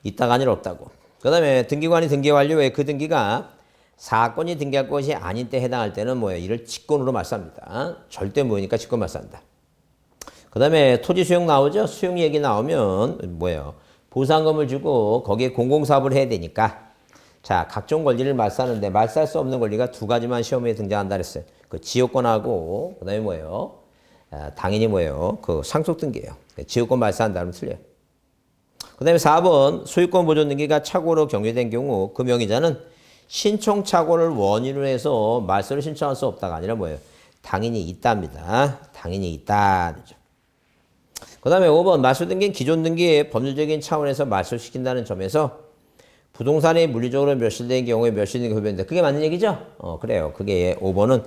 있다가 아니라 없다고. 그 다음에 등기관이 등기 완료 후에 그 등기가 사건이 등기할 것이 아닌 때 해당할 때는 뭐예요? 이를 직권으로 말소합니다. 절대 무효니까 직권 말소한다. 그 다음에 토지 수용 나오죠? 수용 얘기 나오면 뭐예요? 보상금을 주고 거기에 공공사업을 해야 되니까 자, 각종 권리를 말소하는데 말소할 수 없는 권리가 두 가지만 시험에 등장한다 그랬어요. 그 지역권하고 그 다음에 뭐예요? 당연히 뭐예요? 그 상속등기예요. 지역권 말소한다 그러면 틀려요. 그 다음에 4번 소유권 보존 등기가 착오로 경유된 경우 그 명의자는 신청 착오를 원인으로 해서 말소를 신청할 수 없다가 아니라 뭐예요? 당연히 있답니다. 당연히 있다. 그 다음에 5번 말소 등기는 기존 등기의 법률적인 차원에서 말소시킨다는 점에서 부동산이 물리적으로 멸실된 경우에 멸실된 흡연인데 그게 맞는 얘기죠? 그래요. 그게 5번은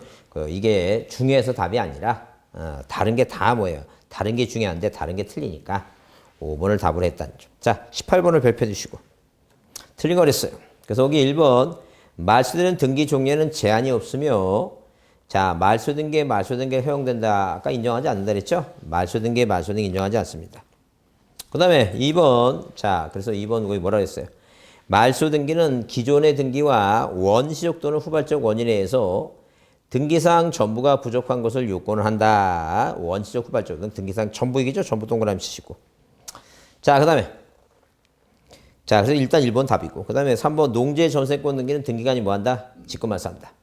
이게 중요해서 답이 아니라 다른 게 다 뭐예요? 다른 게 중요한데 다른 게 틀리니까 5번을 답을 했다는 점. 자, 18번을 별표 주시고 틀린 거 그랬어요. 그래서 여기 1번 말소되는 등기 종류에는 제한이 없으며 자, 말소 등기에 허용된다. 아까 인정하지 않는다 그랬죠? 말소 등기 인정하지 않습니다. 그 다음에 2번 자, 그래서 2번 거기 뭐라 그랬어요? 말소 등기는 기존의 등기와 원시적 또는 후발적 원인에 의해서 등기사항 전부가 부족한 것을 요건을 한다. 원시적, 후발적 등 등기사항 전부이겠죠? 전부 동그라미 치시고. 자, 그 다음에 자, 그래서 일단 1번 답이고 그 다음에 3번 농지의 전세권 등기는 등기관이 뭐 한다? 직권 말소한다.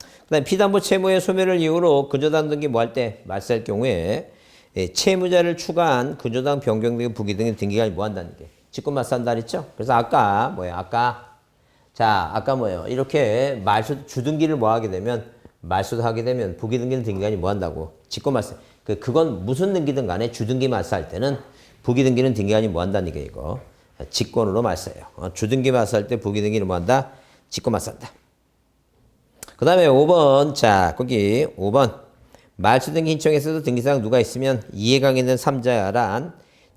그 다음에 피담보 채무의 소멸을 이유로 근저당 등기 뭐 할 때? 말소할 경우에 채무자를 추가한 근저당 변경 등기 부기 등의 등기관이 뭐 한다는 게 직권 말소한다 그랬죠? 그래서 아까 뭐예요? 아까 뭐예요? 이렇게 말소 주등기를 뭐 하게 되면 말소도 하게 되면 부기 등기는 등기관이 뭐 한다고? 직권 말소. 그건 무슨 등기든 간에 주등기 말소할 때는 부기 등기는 등기관이 뭐 한다는 얘기예요, 이거. 직권으로 말소해요. 주등기 말소할 때 부기 등기는 뭐 한다? 직권 말소한다. 그 다음에 5번. 자, 거기 5번. 말소 등기 신청에서도 등기사항 누가 있으면 이해관계 있는 3자란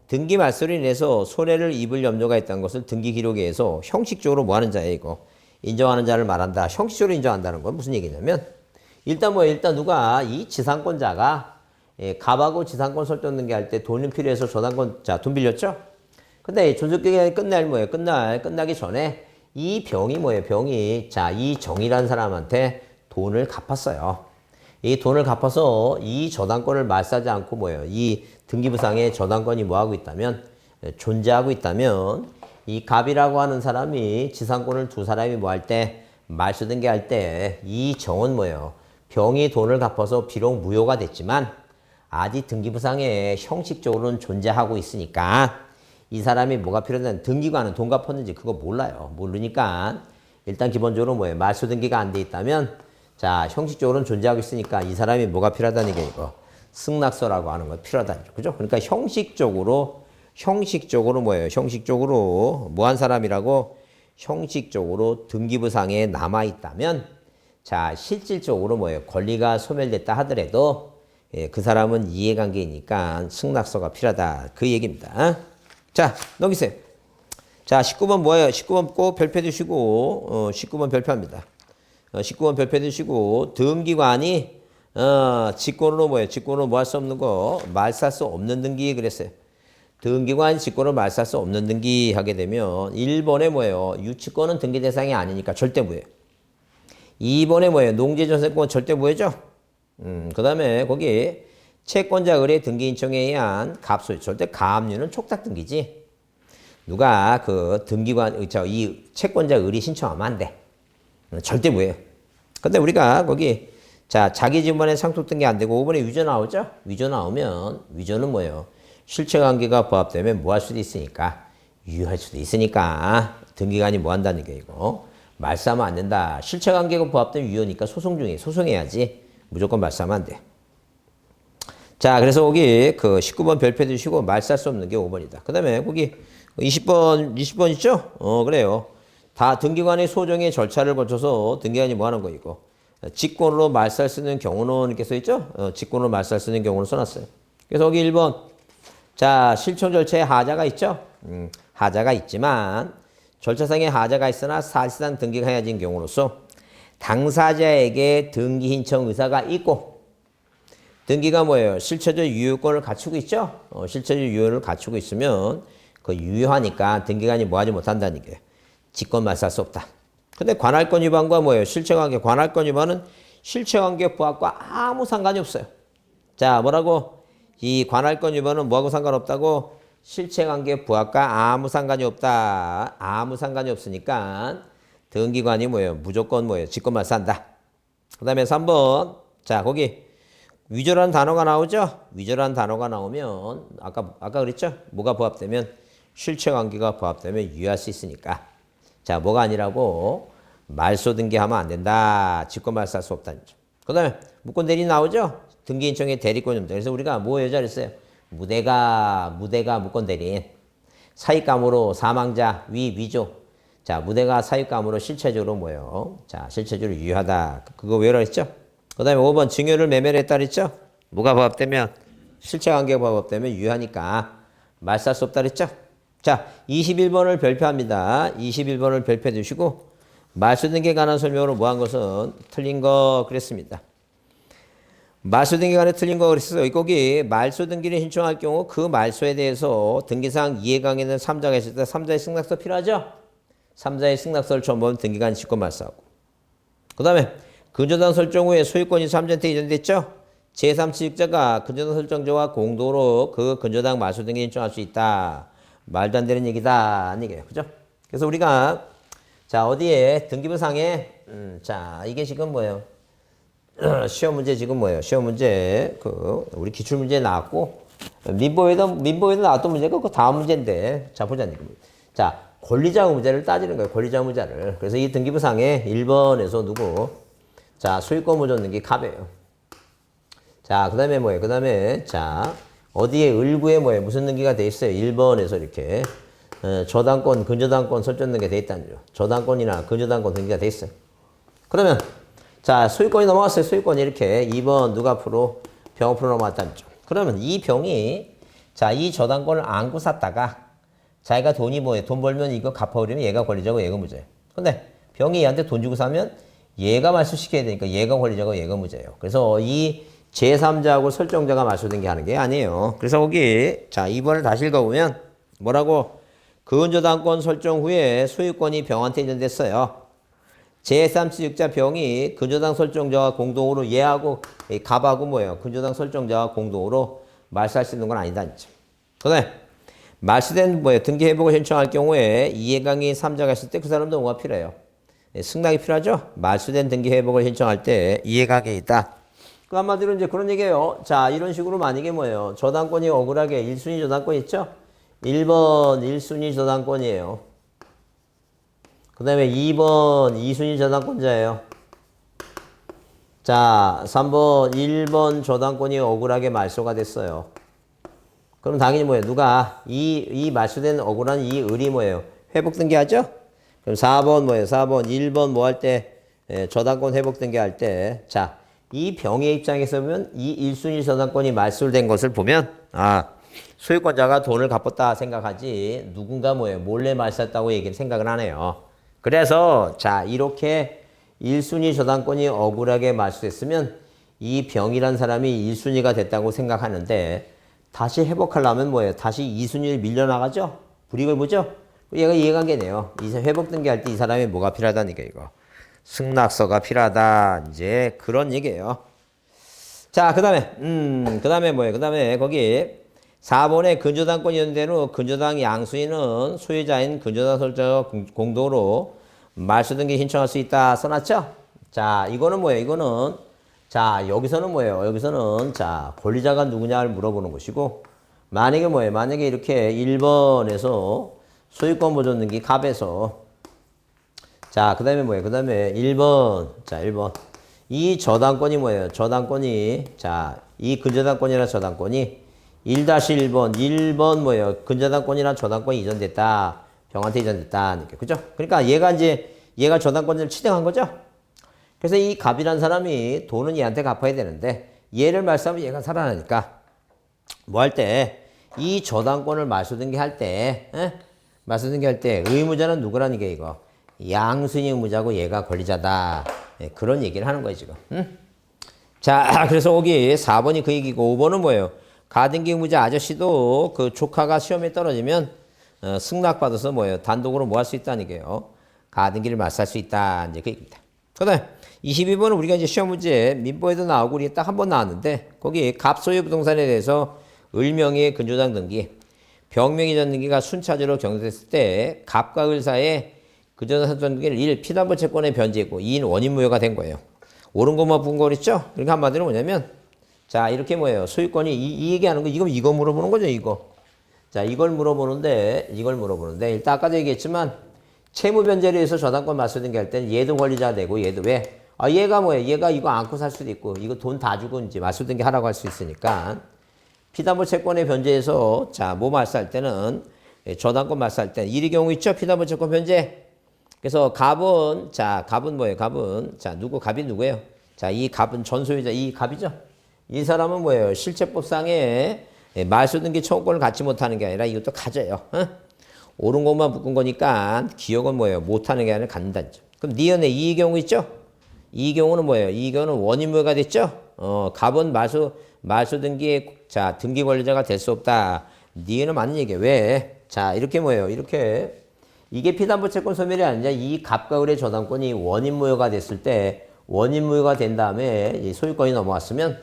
등기 말소로 인해서 손해를 입을 염려가 있다는 것을 등기 기록에 의해서 형식적으로 뭐 하는 자예요, 이거. 인정하는 자를 말한다. 형식적으로 인정한다는 건 무슨 얘기냐면 일단 누가 이 지상권자가 갑하고 지상권 설정 등기할 때 돈이 필요해서 저당권 자, 돈 빌렸죠? 근데 존속기간이 끝나기 전에 이 병이 뭐예요? 병이 자, 이 정이라는 사람한테 돈을 갚았어요. 이 돈을 갚아서 이 저당권을 말소하지 않고 뭐예요? 이 등기부상에 저당권이 뭐 하고 있다면 존재하고 있다면 이 갑이라고 하는 사람이 지상권을 두 사람이 뭐 할 때 말소 등기할 때 이 정은 뭐예요? 병이 돈을 갚아서 비록 무효가 됐지만 아직 등기부상에 형식적으로는 존재하고 있으니까 이 사람이 뭐가 필요하다는 등기관은 돈 갚았는지 그거 몰라요. 모르니까 일단 기본적으로 뭐예요? 말소 등기가 안 돼 있다면 자, 형식적으로는 존재하고 있으니까 이 사람이 뭐가 필요하다는 게 이거 승낙서라고 하는 거 필요하다는 거. 그죠? 그러니까 형식적으로 뭐예요? 형식적으로 뭐 한 사람이라고 형식적으로 등기부상에 남아 있다면 자, 실질적으로 뭐예요? 권리가 소멸됐다 하더라도 그 사람은 이해관계이니까 승낙서가 필요하다. 그 얘기입니다. 자, 넘기세요. 자, 19번 뭐예요? 19번 꼭 별표 주시고 19번 별표합니다. 19번 별표 주시고 등기관이 직권으로 뭐예요? 직권으로 뭐 할 수 없는 거 말소할 수 없는 등기 그랬어요. 등기관 직권으로 말소할 수 없는 등기 하게 되면 1번에 뭐예요? 유치권은 등기 대상이 아니니까 절대 무효예요. 2번에 뭐예요? 농지전세권 절대 무효죠? 그 다음에 거기 채권자 의뢰 등기 인청에 의한 갑소 절대 가압류는 촉탁 등기지. 누가 그 등기관 이 채권자 의뢰 신청하면 안 돼. 절대 무효예요. 근데 우리가 거기 자, 자기 지분에 상속 등기 안 되고 5번에 위조 나오죠? 위조 나오면 위조는 뭐예요? 실체 관계가 부합되면 뭐 할 수도 있으니까 유효할 수도 있으니까 등기관이 뭐 한다는 게 이거 말싸하면 안 된다. 실체 관계가 부합되면 유효니까 소송 중에 소송해야지. 무조건 말싸하면 안 돼. 자, 그래서 거기 그 19번 별표 두시고 말싸할 수 없는 게 5번이다. 그 다음에 거기 20번 있죠? 그래요. 다 등기관의 소정의 절차를 거쳐서 등기관이 뭐 하는 거 이거. 직권으로 말살 쓰는 경우는 이렇게 써있죠? 직권으로 말살 쓰는 경우는 써놨어요. 그래서 여기 1번. 자, 실천 절차에 하자가 있죠? 하자가 있지만 절차상에 하자가 있으나 사실상 등기가 해야진 경우로서 당사자에게 등기 신청 의사가 있고 등기가 뭐예요? 실체적 유효권을 갖추고 있죠? 실체적 유효를 갖추고 있으면 그 유효하니까 등기관이 뭐 하지 못한다는 게 직권 말살 수 없다. 근데 관할권 위반과 뭐예요? 실체관계. 관할권 위반은 실체관계 부합과 아무 상관이 없어요. 자, 뭐라고? 이 관할권 위반은 뭐하고 상관없다고? 실체관계 부합과 아무 상관이 없다. 아무 상관이 없으니까 등기관이 뭐예요? 무조건 뭐예요? 직권 말살한다. 그 다음에 3번. 자, 거기 위조라는 단어가 나오죠? 위조라는 단어가 나오면 아까 그랬죠? 뭐가 부합되면 실체관계가 부합되면 유효할 수 있으니까. 자, 뭐가 아니라고? 말소 등기하면 안 된다. 직권 말살할 수 없다는 점. 그 다음에 무권 대리 나오죠? 등기 인청의 대리권입니다. 그래서 우리가 뭐 여자랬어요? 무대가 무권 대리인. 사익감으로 사망자 위조. 자, 무대가 사익감으로 실체적으로 뭐예요? 자, 실체적으로 유효하다. 그거 외우라 했죠? 그 다음에 5번 증여를 매매를 했다 그랬죠? 뭐가 부합되면 실체관계가 부합되면 유효하니까 말살 수 없다 그랬죠? 자, 21번을 별표합니다. 21번을 별표해 주시고 말소 등기에 관한 설명으로 뭐 한 것은 틀린 거 그랬습니다. 말소 등기에 관해 틀린 거 그랬어요. 거기 말소 등기를 신청할 경우 그 말소에 대해서 등기상 이해관계는 3자가 있을 때 3자의 승낙서 필요하죠? 3자의 승낙서를 처음 보면 등기관이 직권 말소하고. 그 다음에 근저당 설정 후에 소유권이 3자한테 이전됐죠? 제3취득자가 근저당 설정자와 공동으로 그 근저당 말소 등기 신청할 수 있다. 말도 안 되는 얘기다. 얘기예요. 그죠? 그래서 우리가 자, 어디에 등기부상에 자, 이게 지금 뭐예요? 시험 문제 지금 뭐예요? 시험 문제 우리 기출 문제 나왔고 민법에도 나왔던 문제가 그 다음 문제인데 자, 보자. 자, 권리자 의무자를 따지는 거예요. 권리자 의무자를. 그래서 이 등기부상에 1번에서 누구? 자, 소유권 무전 등기 갑이에요. 자, 그 다음에 뭐예요? 그 다음에 자, 어디에 을구에 뭐예요? 무슨 등기가 돼 있어요? 1번에서 이렇게 저당권, 근저당권 설정 등기가 돼 있다는 거죠. 저당권이나 근저당권 등기가 돼 있어요. 그러면 자, 소유권이 넘어갔어요. 소유권이 이렇게 2번 누가 앞으로 병 앞으로 넘어갔다는 거죠. 그러면 이 병이 자, 이 저당권을 안고 샀다가 자기가 돈이 뭐예요? 돈 벌면 이거 갚아버리면 얘가 권리자고 얘가 무죄예요. 근데 병이 얘한테 돈 주고 사면 얘가 말소시켜야 되니까 얘가 권리자고 얘가 무죄예요. 그래서 이 제3자하고 설정자가 말소 등기하는 게 아니에요. 그래서 거기 자, 2번을 다시 읽어보면 뭐라고? 근저당권 설정 후에 소유권이 병한테 이전됐어요. 제3취득자 병이 근저당 설정자와 공동으로 얘하고 갑하고 뭐예요? 근저당 설정자와 공동으로 말소할 수 있는 건 아니다. 그 다음에 말소된 뭐예요? 등기 회복을 신청할 경우에 이해관계 3자가 있을 때 그 사람도 뭐가 필요해요? 승낙이 필요하죠? 말소된 등기 회복을 신청할 때 이해관계 있다. 그 한마디로 이제 그런 얘기예요. 자, 이런 식으로 만약에 뭐예요? 저당권이 억울하게 1순위 저당권 있죠? 1번 1순위 저당권이에요. 그 다음에 2번 2순위 저당권자예요. 자, 3번 1번 저당권이 억울하게 말소가 됐어요. 그럼 당연히 뭐예요? 누가 이 말소된 억울한 이 을이 뭐예요? 회복 등기하죠? 그럼 4번 뭐예요? 4번 1번 뭐 할 때 저당권 회복 등기할 때 자, 이 병의 입장에서 보면 이 1순위 저당권이 말소된 것을 보면 소유권자가 돈을 갚았다 생각하지 누군가 뭐예요? 몰래 말소했다고 얘기를 생각을 하네요. 그래서 자, 이렇게 1순위 저당권이 억울하게 말소됐으면 이 병이란 사람이 1순위가 됐다고 생각하는데 다시 회복하려면 뭐예요? 다시 2순위를 밀려나가죠? 불이익을 보죠? 얘가 이해관계네요. 회복 등기할 때 이 사람이 뭐가 필요하다는 얘기예요, 이거. 승낙서가 필요하다. 이제 그런 얘기예요. 자, 그 다음에 뭐예요? 그 다음에 거기 4번에 근저당권이 있는 후 근저당 양수인은 소유자인 근저당 설정자와 공동으로 말소 등기 신청할 수 있다 써놨죠? 자, 이거는 뭐예요? 이거는 자, 여기서는 뭐예요? 여기서는 자, 권리자가 누구냐를 물어보는 것이고, 만약에 뭐예요? 만약에 이렇게 1번에서 소유권 보존 등기 갑에서, 그 다음에 뭐예요? 그 다음에 1번, 자, 1번. 이 저당권이 뭐예요? 저당권이, 자, 이 근저당권이나 저당권이 1-1번, 1번 뭐예요? 근저당권이나 저당권이 이전됐다. 병한테 이전됐다. 그죠? 그러니까 얘가 저당권을 취득한 거죠? 그래서 이 갑이란 사람이 돈은 얘한테 갚아야 되는데, 얘를 말싸면 얘가 살아나니까, 뭐 할 때, 이 저당권을 말소등기할 때, 말소등기할 때 의무자는 누구라는 게 이거? 양수인 의무자고 얘가 권리자다. 그런 얘기를 하는 거예요, 지금. 자, 그래서 여기 4번이 그 얘기고, 5번은 뭐예요? 가등기 의무자 아저씨도 그 조카가 시험에 떨어지면 승낙받아서 뭐예요? 단독으로 뭐 할 수 있다는 게요. 가등기를 맞설 수 있다. 이제 그 얘기입니다. 그 다음 22번은 우리가 이제 시험 문제 민법에도 나오고 우리 딱 한 번 나왔는데 거기 갑소유 부동산에 대해서 을명의 근저당 등기, 병명 이전 등기가 순차적으로 경작됐을 때 갑과 을 사이에 근저당 등기를 1. 피담보 채권의 변제고 2인 원인 무효가 된 거예요. 옳은 것만 본 거 그랬죠? 그러니까 한마디로 뭐냐면 자 이렇게 뭐예요? 소유권이 이 얘기하는 거 이거 물어보는 거죠 이거. 자 이걸 물어보는데 일단 아까도 얘기했지만 채무 변제를 해서 저당권 맞서등기 할 때는 얘도 권리자가 되고 얘도 왜? 얘가 뭐예요? 얘가 이거 안고 살 수도 있고 이거 돈 다 주고 이제 맞서등기 하라고 할 수 있으니까 피담보 채권의 변제에서 뭐 말소할 때는 저당권 말소할 때는 일의 경우 있죠? 피담보 채권 변제. 그래서 갑은 뭐예요? 갑은 갑이 누구예요? 이 갑은 전소유자 이 갑이죠? 이 사람은 뭐예요? 실체법상에 말소등기 청구권을 갖지 못하는 게 아니라 이것도 가져요. 옳은 것만 묶은 거니까 기억은 뭐예요? 못하는 게 아니라 갖는다는 점. 그럼 니은의 이 경우 있죠? 이 경우는 뭐예요? 이 경우는 원인무효가 됐죠? 갑은 말소등기의 등기 권리자가 될 수 없다. 니은은 맞는 얘기예요. 왜? 이렇게 뭐예요? 이렇게 이게 피담보 채권 소멸이 아니라 이 갑과 을의 저당권이 원인무효가 됐을 때 원인무효가 된 다음에 이 소유권이 넘어왔으면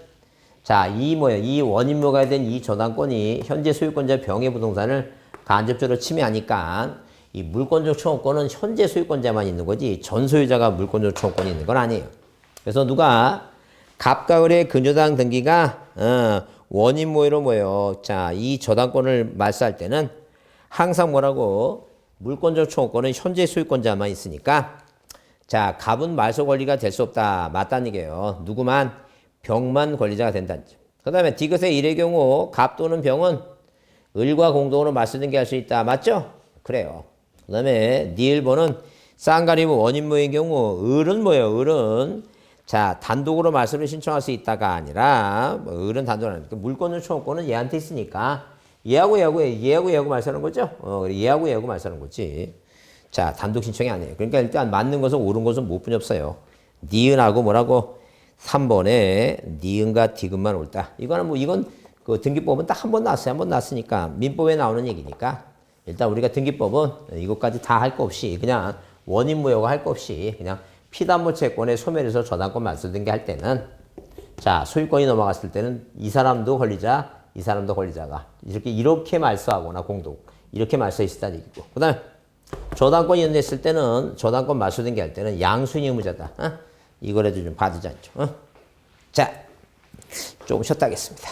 이 원인무효가 된 이 저당권이 현재 소유권자 병의 부동산을 간접적으로 침해하니까 이 물권적 청구권은 현재 소유권자만 있는 거지 전 소유자가 물권적 청구권이 있는 건 아니에요. 그래서 누가 갑과 을의 근저당 등기가 원인무효로 뭐예요? 이 저당권을 말소할 때는 항상 뭐라고 물권적 청구권은 현재 소유권자만 있으니까 갑은 말소 권리가 될 수 없다. 맞다는 얘기예요. 누구만 병만 권리자가 된다는 점. 그 다음에 디귿의 1의 경우 갑 또는 병은 을과 공동으로 말소등기할 수 있다. 맞죠? 그래요. 그 다음에 니을번은 쌍가리무 원인무효의 경우 을은 뭐예요? 을은 단독으로 말소를 신청할 수 있다가 아니라 을은 단독으로 하니까 물권적 청구권은 얘한테 있으니까 얘하고 말소하는 거죠? 얘하고 말소하는 거지. 단독 신청이 아니에요. 그러니까 일단 맞는 것은 옳은 것은 못 분이 없어요. 니은하고 뭐라고? 3번에 니은과 디귿만 옳다. 이건 그 등기법은 딱 한 번 나왔어요. 한 번 나왔으니까 민법에 나오는 얘기니까 일단 우리가 등기법은 이것까지 다 할 거 없이 그냥 원인무효가 할 거 없이 그냥 피담보 채권의 소멸에서 저당권 말소등기 할 때는 소유권이 넘어갔을 때는 이 사람도 권리자, 이 사람도 권리자가 이렇게 말소하거나 공동 이렇게 말소할 수 있다는 얘기고 그다음에 저당권이 연됐을 때는 저당권 말소등기 할 때는 양수인 의무자다. 이거라도 좀 봐두지 않죠. 조금 쉬었다 하겠습니다.